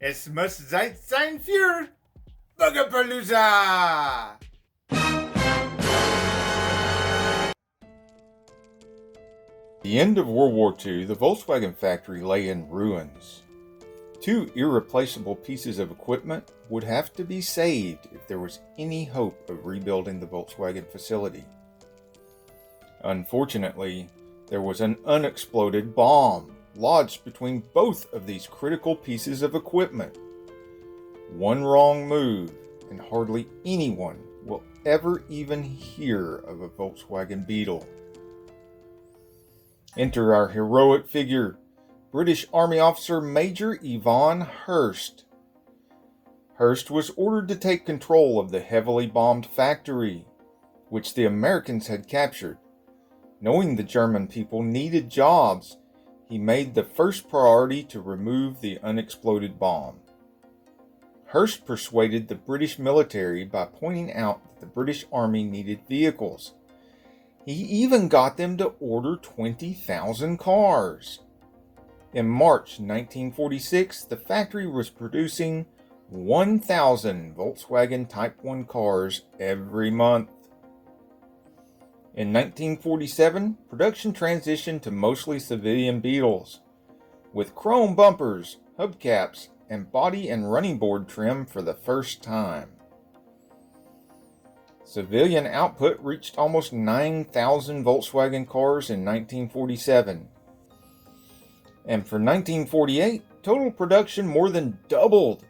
Es muss Zeit sein für Bugapalooza! At the end of World War II, the Volkswagen factory lay in ruins. Two irreplaceable pieces of equipment would have to be saved if there was any hope of rebuilding the Volkswagen facility. Unfortunately, there was an unexploded bomb lodged between both of these critical pieces of equipment. One wrong move, and hardly anyone will ever even hear of a Volkswagen Beetle. Enter our heroic figure, British Army officer Major Ivan Hirst. Hirst was ordered to take control of the heavily bombed factory, which the Americans had captured. Knowing the German people needed jobs, he made the first priority to remove the unexploded bomb. Hirst persuaded the British military by pointing out that the British Army needed vehicles. He even got them to order 20,000 cars. In March 1946, the factory was producing 1,000 Volkswagen Type 1 cars every month. In 1947, production transitioned to mostly civilian Beetles, with chrome bumpers, hubcaps, and body and running board trim for the first time. Civilian output reached almost 9,000 Volkswagen cars in 1947. And for 1948, total production more than doubled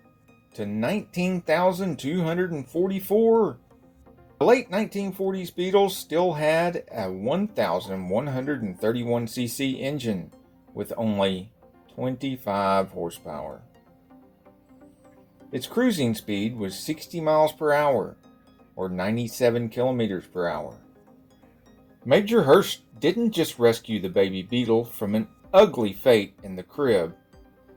to 19,244. The late 1940s Beetles still had a 1,131cc engine with only 25 horsepower. Its cruising speed was 60 miles per hour, or 97 kilometers per hour. Major Hirst didn't just rescue the baby Beetle from an ugly fate in the crib.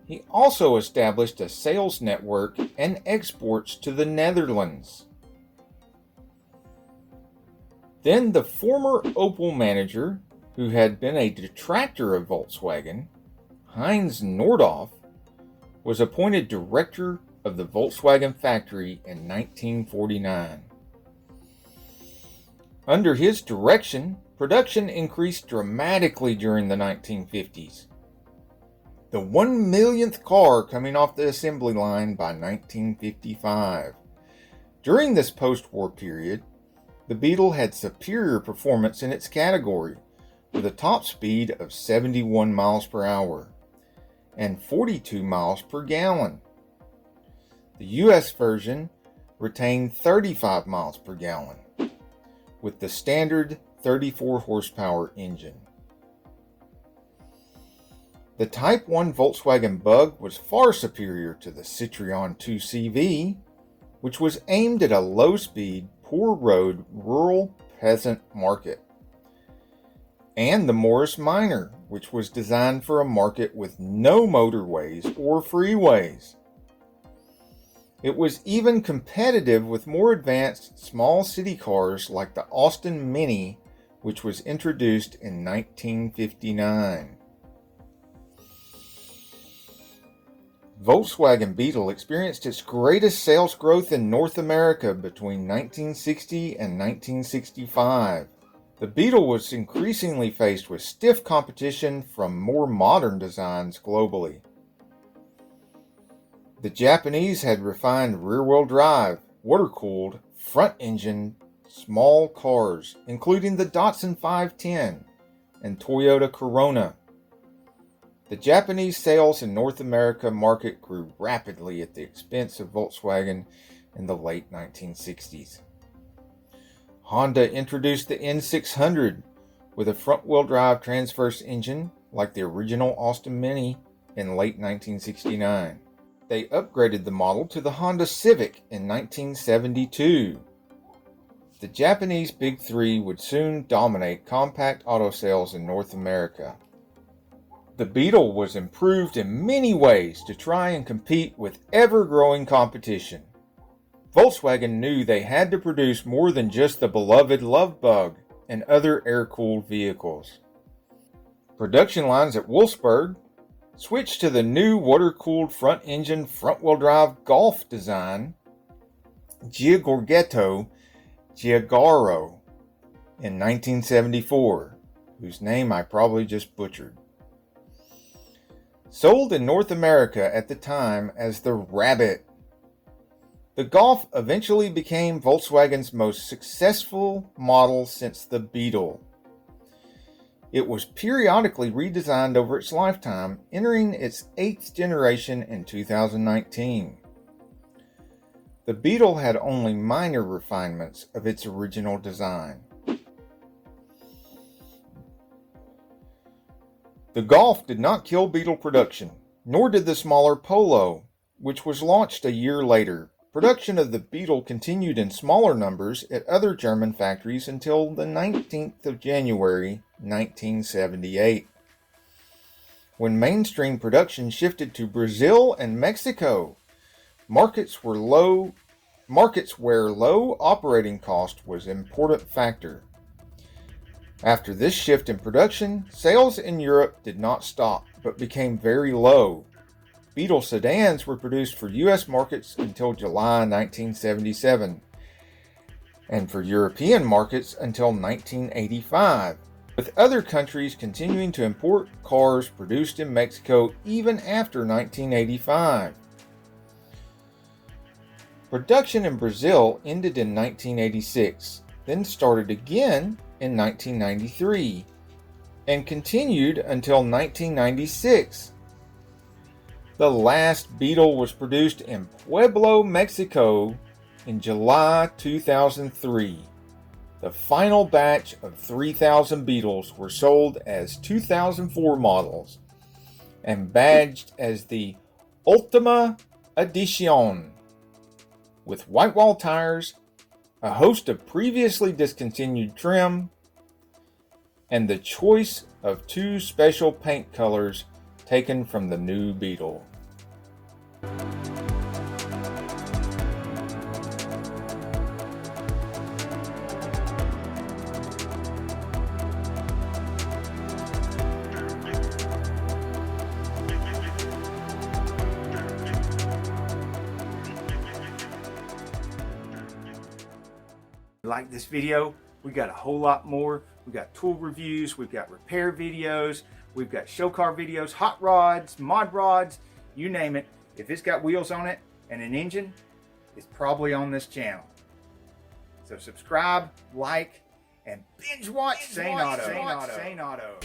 He also established a sales network and exports to the Netherlands. Then the former Opel manager, who had been a detractor of Volkswagen, Heinz Nordhoff, was appointed director of the Volkswagen factory in 1949. Under his direction, production increased dramatically during the 1950s. The 1 millionth car coming off the assembly line by 1955. During this post-war period, the Beetle had superior performance in its category, with a top speed of 71 miles per hour and 42 miles per gallon. The US version retained 35 miles per gallon, with the standard 34 horsepower engine. The Type 1 Volkswagen Bug was far superior to the Citroën 2CV, which was aimed at a low-speed, poor-road, rural peasant market, and the Morris Minor, which was designed for a market with no motorways or freeways. It was even competitive with more advanced small city cars like the Austin Mini, which was introduced in 1959. Volkswagen Beetle experienced its greatest sales growth in North America between 1960 and 1965. The Beetle was increasingly faced with stiff competition from more modern designs globally. The Japanese had refined rear-wheel drive, water-cooled, front-engine, small cars, including the Datsun 510 and Toyota Corona. The Japanese sales in North America market grew rapidly at the expense of Volkswagen in the late 1960s. Honda introduced the N600 with a front-wheel drive transverse engine like the original Austin Mini in late 1969. They upgraded the model to the Honda Civic in 1972. The Japanese Big Three would soon dominate compact auto sales in North America. The Beetle was improved in many ways to try and compete with ever-growing competition. Volkswagen knew they had to produce more than just the beloved Love Bug and other air-cooled vehicles. Production lines at Wolfsburg, switched to the new water-cooled front-engine front-wheel drive Golf design, Giorgetto Giugiaro, in 1974, whose name I probably just butchered. Sold in North America at the time as the Rabbit, the Golf eventually became Volkswagen's most successful model since the Beetle. It was periodically redesigned over its lifetime, entering its 8th generation in 2019. The Beetle had only minor refinements of its original design. The Golf did not kill Beetle production, nor did the smaller Polo, which was launched a year later. Production of the Beetle continued in smaller numbers at other German factories until the 19th of January, 1978, when mainstream production shifted to Brazil and Mexico, markets where low operating cost was an important factor. After this shift in production, sales in Europe did not stop, but became very low. Beetle sedans were produced for U.S. markets until July 1977, and for European markets until 1985, with other countries continuing to import cars produced in Mexico even after 1985. Production in Brazil ended in 1986, then started again in 1993, and continued until 1996. The last Beetle was produced in Pueblo, Mexico in July 2003. The final batch of 3,000 Beetles were sold as 2004 models and badged as the Ultima Edition, with white wall tires, a host of previously discontinued trim, and the choice of 2 special paint colors taken from the new Beetle. Like this video, we got a whole lot more. We got tool reviews, we've got repair videos, we've got show car videos, hot rods, mod rods, you name it. If it's got wheels on it and an engine, it's probably on this channel. So subscribe, like, and binge watch Sane Auto.